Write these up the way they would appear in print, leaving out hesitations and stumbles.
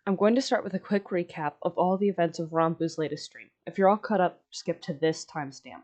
I'm going to start with a quick recap of all the events of Ranboo's latest stream. If you're all caught up, skip to this timestamp.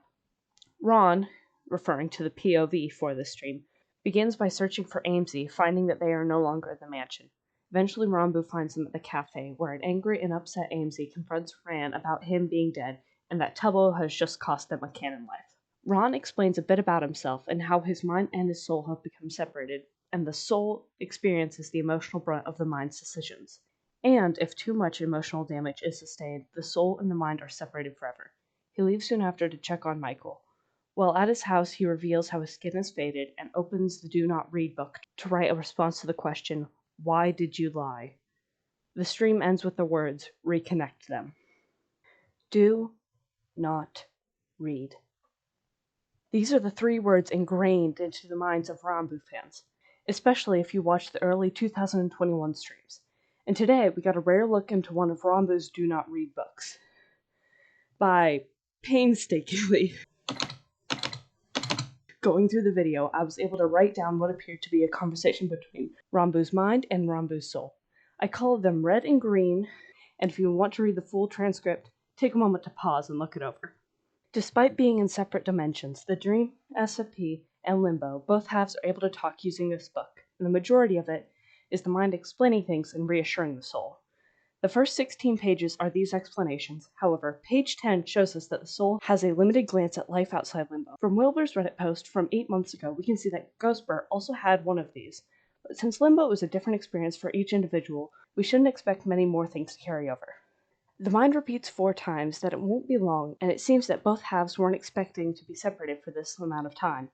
Ron, referring to the POV for this stream, begins by searching for Aimsey, finding that they are no longer at the mansion. Eventually, Ranboo finds them at the cafe, where an angry and upset Aimsey confronts Ran about him being dead and that Tubbo has just cost them a canon life. Ron explains a bit about himself and how his mind and his soul have become separated, and the soul experiences the emotional brunt of the mind's decisions. And if too much emotional damage is sustained, the soul and the mind are separated forever. He leaves soon after to check on Michael. While at his house, he reveals how his skin is faded and opens the Do Not Read book to write a response to the question, "Why did you lie?" The stream ends with the words, "Reconnect them." Do not read. These are the 3 words ingrained into the minds of Ranboo fans, especially if you watch the early 2021 streams. And today, we got a rare look into one of Ranboo's Do Not Read books. By painstakingly going through the video, I was able to write down what appeared to be a conversation between Ranboo's mind and Ranboo's soul. I colored them red and green, and if you want to read the full transcript, take a moment to pause and look it over. Despite being in separate dimensions, the Dream SMP and Limbo, both halves are able to talk using this book, and the majority of it is the mind explaining things and reassuring the soul. The first 16 pages are these explanations. However, page 10 shows us that the soul has a limited glance at life outside Limbo. From Wilbur's Reddit post from 8 months ago, we can see that Ghostbur also had one of these. But since Limbo is a different experience for each individual, we shouldn't expect many more things to carry over. The mind repeats 4 times that it won't be long, and it seems that both halves weren't expecting to be separated for this amount of time.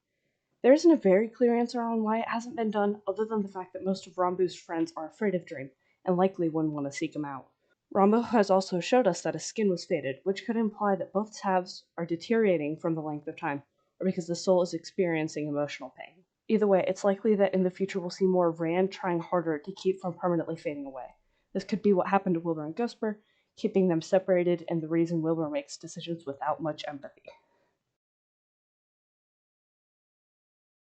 There isn't a very clear answer on why it hasn't been done, other than the fact that most of Ranboo's friends are afraid of Dream, and likely wouldn't want to seek him out. Ranboo has also showed us that his skin was faded, which could imply that both halves are deteriorating from the length of time, or because the soul is experiencing emotional pain. Either way, it's likely that in the future we'll see more of Rand trying harder to keep from permanently fading away. This could be what happened to Wilbur and Ghostbur, keeping them separated, and the reason Wilbur makes decisions without much empathy.